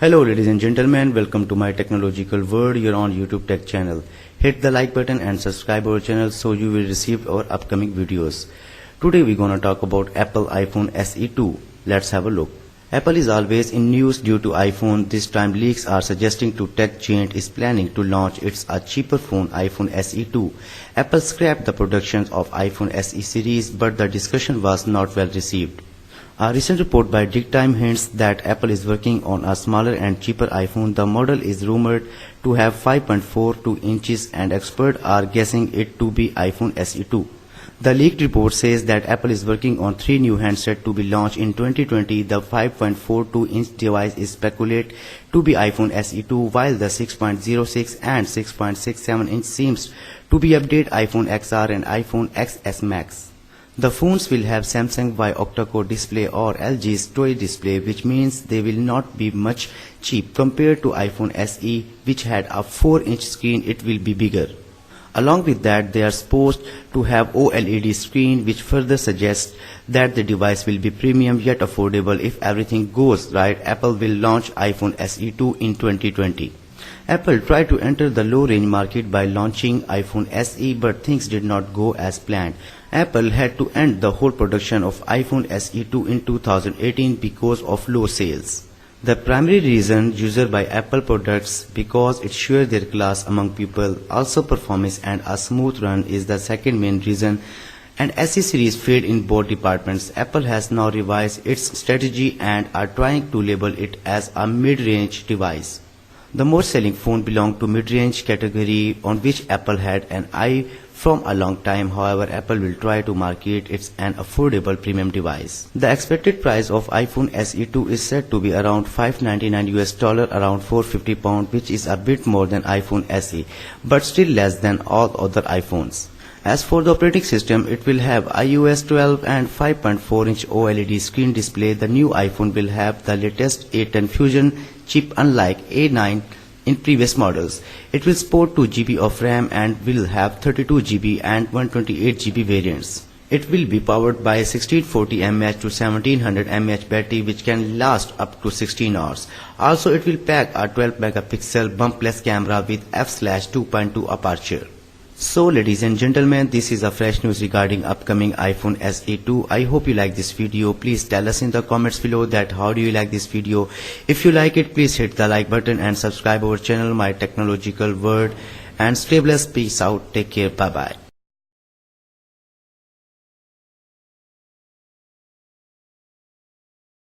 Hello ladies and gentlemen, welcome to my technological world here on YouTube Tech channel. Hit the like button and subscribe our channel so you will receive our upcoming videos. Today we're gonna talk about Apple iPhone SE 2. Let's have a look. Apple is always in news due to iPhone. This time leaks are suggesting to tech giant is planning to launch its a cheaper phone iPhone SE 2. Apple scrapped the production of iPhone SE series, but the discussion was not well received. A recent report by Dig Time hints that Apple is working on a smaller and cheaper iPhone. The model is rumored to have 5.42 inches and experts are guessing it to be iPhone SE 2. The leaked report says that Apple is working on 3 new handsets to be launched in 2020. The 5.42-inch device is speculated to be iPhone SE 2, while the 6.06 and 6.67-inch seems to be updated iPhone XR and iPhone XS Max. The phones will have Samsung Y octa-core display or LG's toy display, which means they will not be much cheap compared to iPhone SE, which had a 4-inch screen. It will be bigger. Along with that, they are supposed to have OLED screen, which further suggests that the device will be premium yet affordable. If everything goes right, Apple will launch iPhone SE 2 in 2020. Apple tried to enter the low-range market by launching iPhone SE, but things did not go as planned. Apple had to end the whole production of iPhone SE 2 in 2018 because of low sales. The primary reason used by Apple products because it shares their class among people. Also performance and a smooth run is the second main reason, and SE series failed in both departments. Apple has now revised its strategy and are trying to label it as a mid-range device. The most selling phone belong to mid-range category, on which Apple had an eye from a long time. However, Apple will try to market it as an affordable premium device. The expected price of iPhone SE 2 is said to be around $599 around £450, which is a bit more than iPhone SE, but still less than all other iPhones. As for the operating system, it will have iOS 12 and 5.4-inch OLED screen display. The new iPhone will have the latest A10 Fusion chip, unlike A9 in previous models. It will support 2 GB of RAM and will have 32 GB and 128 GB variants. It will be powered by 1640 mAh to 1700 mAh battery, which can last up to 16 hours. Also, it will pack a 12 megapixel bumpless camera with f/2.2 aperture. So ladies and gentlemen, this is a fresh news regarding upcoming iPhone SE 2. I hope you like this video. Please tell us in the comments below that how do you like this video. If you like it, please hit the like button and subscribe our channel, My Technological World, and stay blessed. Peace out. Take care. Bye bye.